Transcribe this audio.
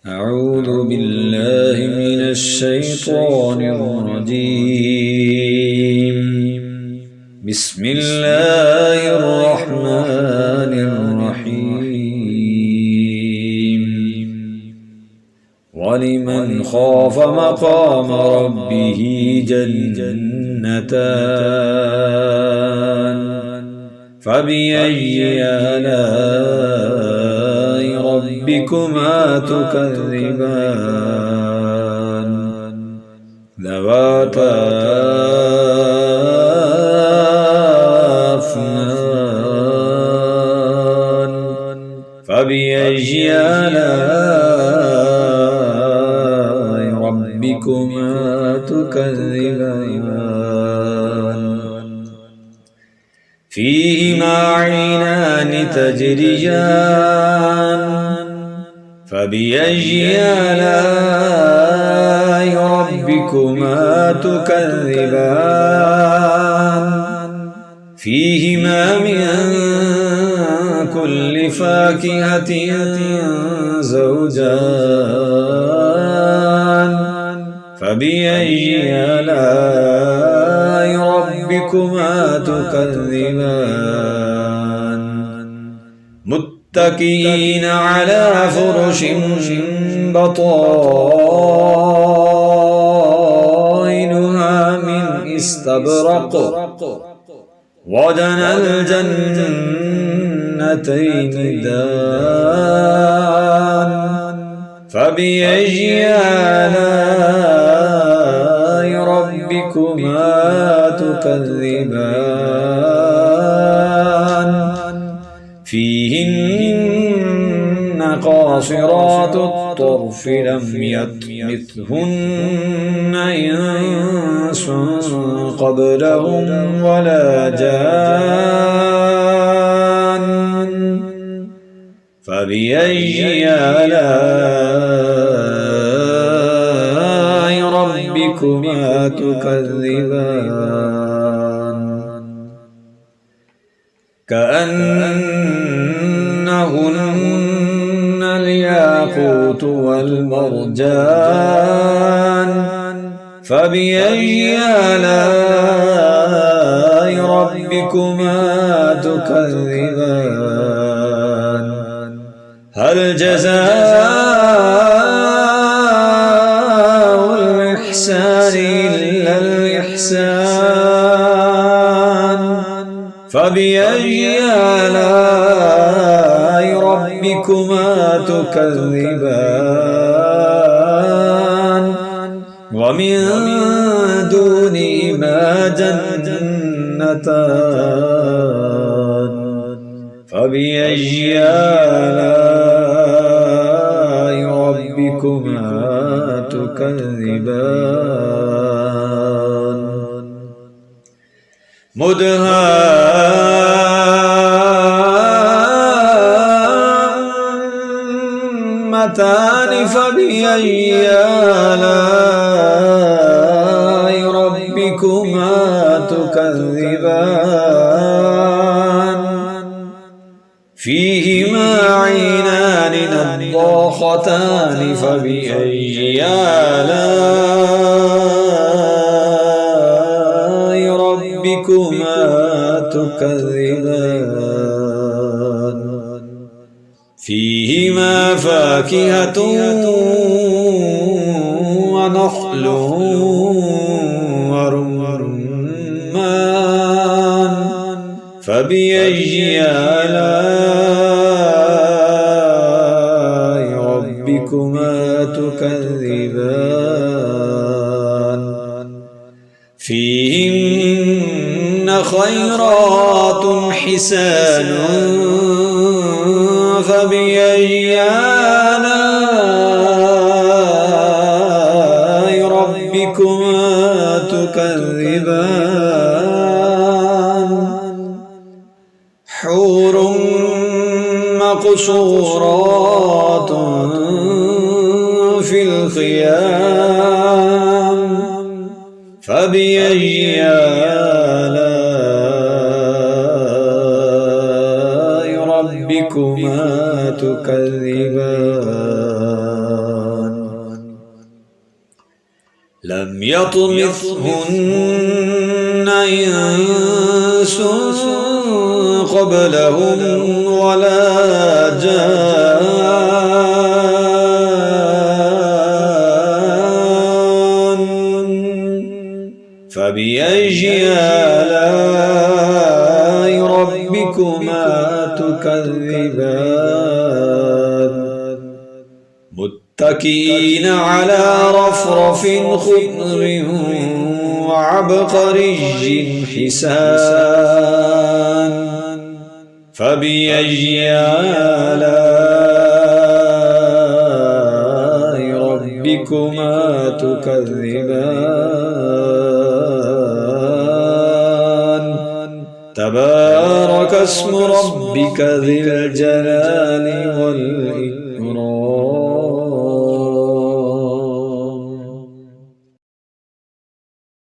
أعوذ بالله من الشيطان الرجيم. بسم الله الرحمن الرحيم. ولمن خاف مقام ربه جنتان فبأي آلاء ربكما تكذبان ذواتا أفنان فبأي آلاء ربكما تكذبان فيهما عينان تجريان فبأي آلاء ربكما تكذبان فيهما من كل فاكهة زوجان فبأي آلاء ربكما تكذبان متكئين على فرش بطائنها من استبرق وجنى الجنتين دان فبأي آلاء ربكما تكذبان فيهن قاصرات الطرف لم يطمثهن إنس قبلهم ولا جان فبأي آلاء ربكما تكذبان كأنهن الياقوت والمرجان فبأي آلاء ربكما تكذبان هل جزاء الإحسان إلا الإحسان فبأي آلاء ربكما تكذبان ومن دونهما جنتان فبأي آلاء ربكما تكذبان مدهامتان فبأي آلاء ربكما تكذبان فيهما عينان نضاختان فبأي آلاء ربكما تكذبان فيهما فاكهة ونخل ورمان فبأي آلاء ربكما تكذبان فيهن خيرات حسان فبأي آلاء ربكما تكذبان حور مقصورات في الخيام فبأي آلاء ربكما تكذبان لم يطمثهن إنس قبلهم ولا جان فبأي آلاء ربكما تكذبان متكئين على رفرف خضر وعبقري حسان فبأي آلاء ربكما تكذبان تبارك اسم ربك ذي الجلال والإكرام